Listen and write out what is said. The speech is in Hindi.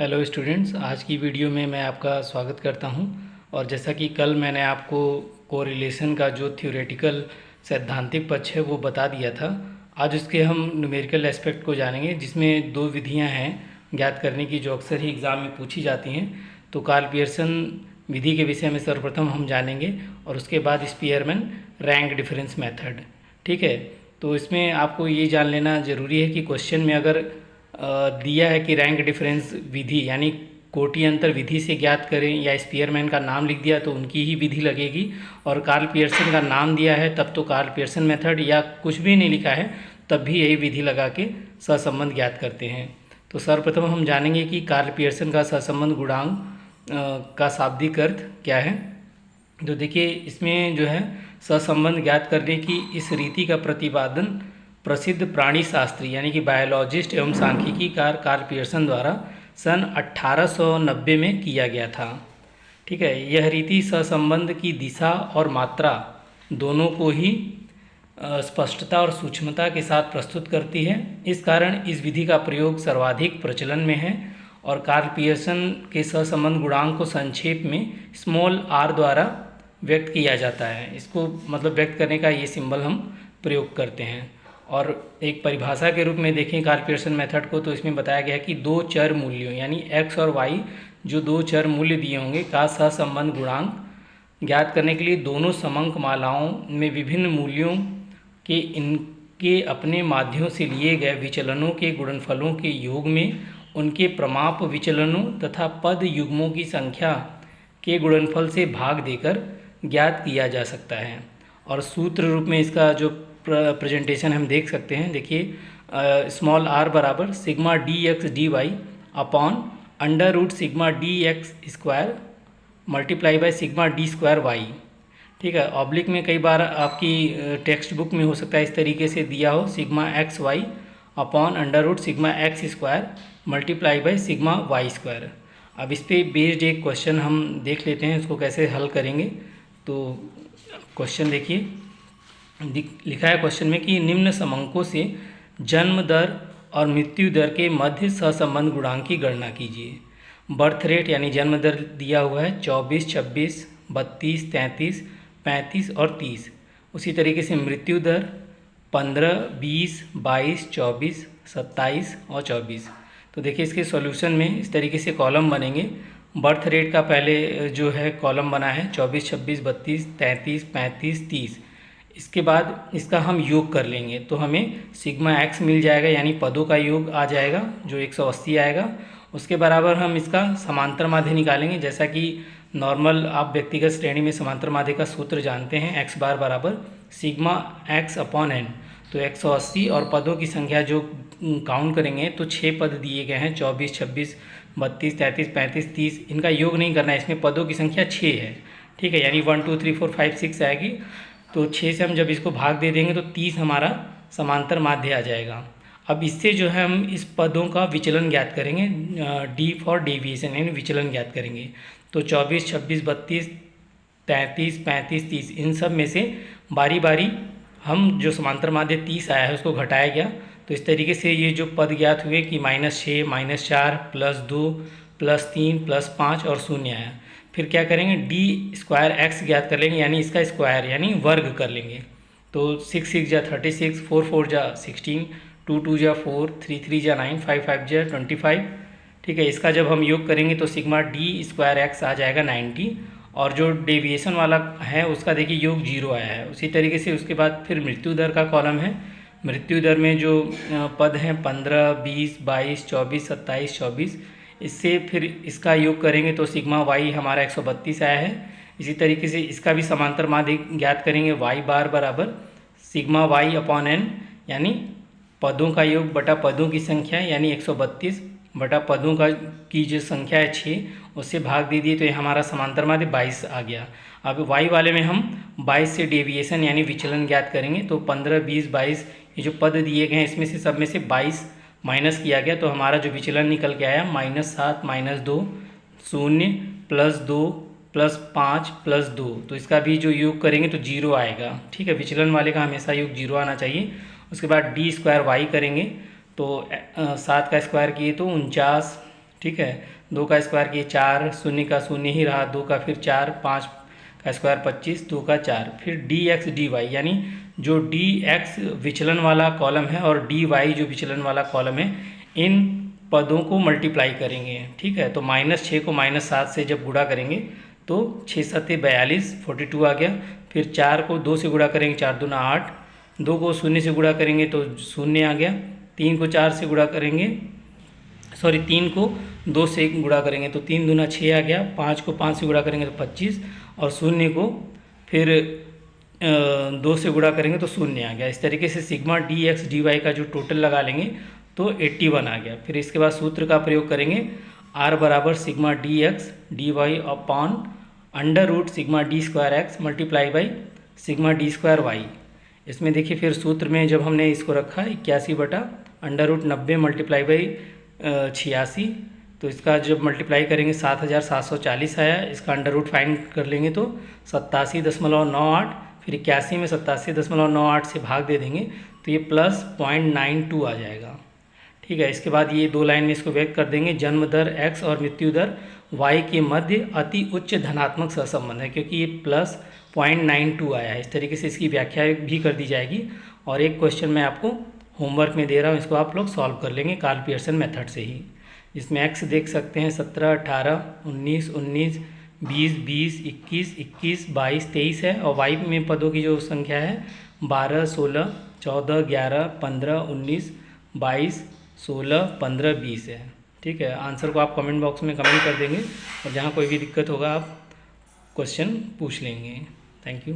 हेलो स्टूडेंट्स, आज की वीडियो में मैं आपका स्वागत करता हूं। और जैसा कि कल मैंने आपको कोरिलेशन का जो थ्योरेटिकल सैद्धांतिक पक्ष है वो बता दिया था, आज उसके हम न्यूमेरिकल एस्पेक्ट को जानेंगे, जिसमें दो विधियां हैं ज्ञात करने की जो अक्सर ही एग्ज़ाम में पूछी जाती हैं। तो कार्ल पियर्सन विधि के विषय में सर्वप्रथम हम जानेंगे और उसके बाद स्पीयरमैन रैंक डिफरेंस मेथड। ठीक है, तो इसमें आपको ये जान लेना ज़रूरी है कि क्वेश्चन में अगर दिया है कि रैंक डिफरेंस विधि यानी कोटि अंतर विधि से ज्ञात करें, या स्पीयरमैन का नाम लिख दिया तो उनकी ही विधि लगेगी, और कार्ल पियर्सन का नाम दिया है तब तो कार्ल पियर्सन मेथड, या कुछ भी नहीं लिखा है तब भी यही विधि लगा के सहसंबंध ज्ञात करते हैं। तो सर्वप्रथम हम जानेंगे कि कार्ल पियर्सन का सहसंबंध गुणांक का शाब्दिक अर्थ क्या है। तो देखिए, इसमें जो है सहसंबंध ज्ञात करने की इस रीति का प्रतिपादन प्रसिद्ध प्राणी शास्त्री यानी कि बायोलॉजिस्ट एवं सांख्यिकीकार कार्ल पियर्सन द्वारा सन 1890 में किया गया था। ठीक है, यह रीति सहसंबंध की दिशा और मात्रा दोनों को ही स्पष्टता और सूक्ष्मता के साथ प्रस्तुत करती है। इस कारण इस विधि का प्रयोग सर्वाधिक प्रचलन में है, और कार्ल पियर्सन के सहसंबंध गुणांक को संक्षेप में स्मॉल आर द्वारा व्यक्त किया जाता है। इसको मतलब व्यक्त करने का ये सिंबल हम प्रयोग करते हैं। और एक परिभाषा के रूप में देखें कार्ल पियर्सन मेथड को, तो इसमें बताया गया है कि दो चर मूल्यों यानी x और y, जो दो चर मूल्य दिए होंगे का सहसंबंध गुणांक ज्ञात करने के लिए दोनों समंक मालाओं में विभिन्न मूल्यों के इनके अपने माध्ययों से लिए गए विचलनों के गुणनफलों के योग में उनके प्रमाप विचलनों तथा पद युग्मों की संख्या के गुणनफल से भाग देकर ज्ञात किया जा सकता है। और सूत्र रूप में इसका जो प्रेजेंटेशन हम देख सकते हैं। देखिए, स्मॉल आर बराबर sigma d x d y upon under root sigma d x square multiply by sigma d square y. ठीक है, ऑब्लिक में कई बार आपकी टेक्स्ट बुक में हो सकता है इस तरीके से दिया हो, sigma x y upon under root sigma x square multiply by sigma y square. अब इस पर बेस्ड एक क्वेश्चन हम देख लेते हैं, इसको कैसे हल करेंगे। तो क्वेश्चन देखिए, लिखा है क्वेश्चन में कि निम्न समंकों से जन्म दर और मृत्यु दर के मध्य सहसंबंध गुणांक की गणना कीजिए। बर्थ रेट यानी जन्म दर दिया हुआ है 24, 26, 32, 33, 35 और 30। उसी तरीके से मृत्यु दर 15, 20, 22, 24, 27 और 24। तो देखिए, इसके सॉल्यूशन में इस तरीके से कॉलम बनेंगे। बर्थ रेट का पहले जो है कॉलम बना है 24, 26, 32, 33, 35, 30। इसके बाद इसका हम योग कर लेंगे तो हमें सिग्मा एक्स मिल जाएगा, यानी पदों का योग आ जाएगा जो 180 आएगा। उसके बराबर हम इसका समांतर माध्य निकालेंगे, जैसा कि नॉर्मल आप व्यक्तिगत श्रेणी में समांतर माध्य का सूत्र जानते हैं, एक्स बार बराबर सिग्मा एक्स अपॉन एन। तो 180 और पदों की संख्या जो काउंट करेंगे तो 6 पद दिए गए हैं, 24, 26, 32, 33, 35, 30। इनका योग नहीं करना है, इसमें पदों की संख्या 6 है। ठीक है, यानी 1 2 3 4 5 6 आएगी। तो 6 से हम जब इसको भाग दे देंगे तो 30 हमारा समांतर माध्य आ जाएगा। अब इससे जो है हम इस पदों का विचलन ज्ञात करेंगे, डी फॉर डेविएशन यानी विचलन ज्ञात करेंगे। तो 24, 26, 32, 33, 35, 30 इन सब में से बारी बारी हम जो समांतर माध्य 30 आया है उसको घटाया गया। तो इस तरीके से ये जो पद ज्ञात हुए कि -6, -4, +2, +3, +5 और 0 आया। फिर क्या करेंगे, डी स्क्वायर एक्स ज्ञात कर लेंगे, यानी इसका स्क्वायर यानी वर्ग कर लेंगे। तो 6 6 जा 36, 4 4 जा 16, 2 2 जा 4, 3 3 जा 9, 5 5 जा 25। ठीक है, इसका जब हम योग करेंगे तो सिग्मा डी स्क्वायर एक्स आ जाएगा 90, और जो डेविएशन वाला है उसका देखिए योग 0 आया है। उसी तरीके से उसके बाद फिर मृत्यु दर का कॉलम है। मृत्यु दर में जो पद हैं 15, 20, 22, 24, 27, 24, इससे फिर इसका योग करेंगे तो सिग्मा वाई हमारा 132 आया है। इसी तरीके से इसका भी समांतर माध्य ज्ञात करेंगे, वाई बार बराबर सिग्मा वाई अपॉन एन, यानी पदों का योग बटा पदों की संख्या यानी 132 बटा पदों का की जो संख्या है 6, उससे भाग दे दिए तो ये हमारा समांतर माध्य 22 आ गया। अब वाई वाले में हम 22 से डेविएशन यानी विचलन ज्ञात करेंगे। तो 15, 20, 22 ये जो पद दिए गए हैं इसमें से सब में से 22 माइनस किया गया, तो हमारा जो विचलन निकल के आया -7, -2, 0, +2, +5, +2। तो इसका भी जो योग करेंगे तो 0 आएगा। ठीक है, विचलन वाले का हमेशा योग 0 आना चाहिए। उसके बाद डी स्क्वायर वाई करेंगे तो 7 का स्क्वायर किए तो 49, ठीक है। 2 का स्क्वायर किए 4, शून्य का शून्य ही रहा, 2 का फिर 4, 5 का स्क्वायर 25, 2 का 4, फिर dx dy, यानी जो dx विचलन वाला कॉलम है और dy जो विचलन वाला कॉलम है, इन पदों को मल्टीप्लाई करेंगे। ठीक है, तो -6 को -7 से जब गुणा करेंगे तो 6 7 42, 42 आ गया। फिर 4 को 2 से गुणा करेंगे, 4 दूना 8, 2 को 0 से गुणा करेंगे तो 0 आ गया। 3 को 4 से गुणा करेंगे, 3 को 2 से गुणा करेंगे तो 3 दूना 6 आ गया। 5 को 5 से गुणा करेंगे तो 25, और 0 को फिर 2 से गुणा करेंगे तो 0 आ गया। इस तरीके से सिग्मा dx dy का जो टोटल लगा लेंगे तो 81 आ गया। फिर इसके बाद सूत्र का प्रयोग करेंगे, r बराबर sigma dx dy upon under root sigma d square x multiply by sigma d square y। इसमें देखिए फिर सूत्र में जब हमने इसको रखा 81 बटा अंडर रूट 90 मल्टीप्लाई बाई 86, तो इसका जब मल्टीप्लाई करेंगे 7740 आया। इसका अंडर रूट फाइंड कर लेंगे तो 87.98, फिर 81 में 87.98 से भाग दे देंगे तो ये प्लस 0.92 आ जाएगा। ठीक है, इसके बाद ये 2 लाइन में इसको व्यक्त कर देंगे। जन्म दर x और मृत्यु दर y के मध्य अति उच्च धनात्मक सहसंबंध है, क्योंकि ये प्लस 0.92 आया है। इस तरीके से इसकी व्याख्या भी कर दी जाएगी। और एक क्वेश्चन मैं आपको होमवर्क में दे रहा हूँ, इसको आप लोग सॉल्व कर लेंगे कार्ल पियर्सन मेथड से ही। इसमें x देख सकते हैं 17, 18, 19, 19, 20, 20, 21, 21, 22, 23 है। और y में पदों की जो संख्या है 12, 16, 14, 11, 15, 19, 22, 16, 15, 20 है। ठीक है, आंसर को आप कमेंट बॉक्स में कमेंट कर देंगे और जहाँ कोई भी दिक्कत होगा आप क्वेश्चन पूछ लेंगे। Thank you.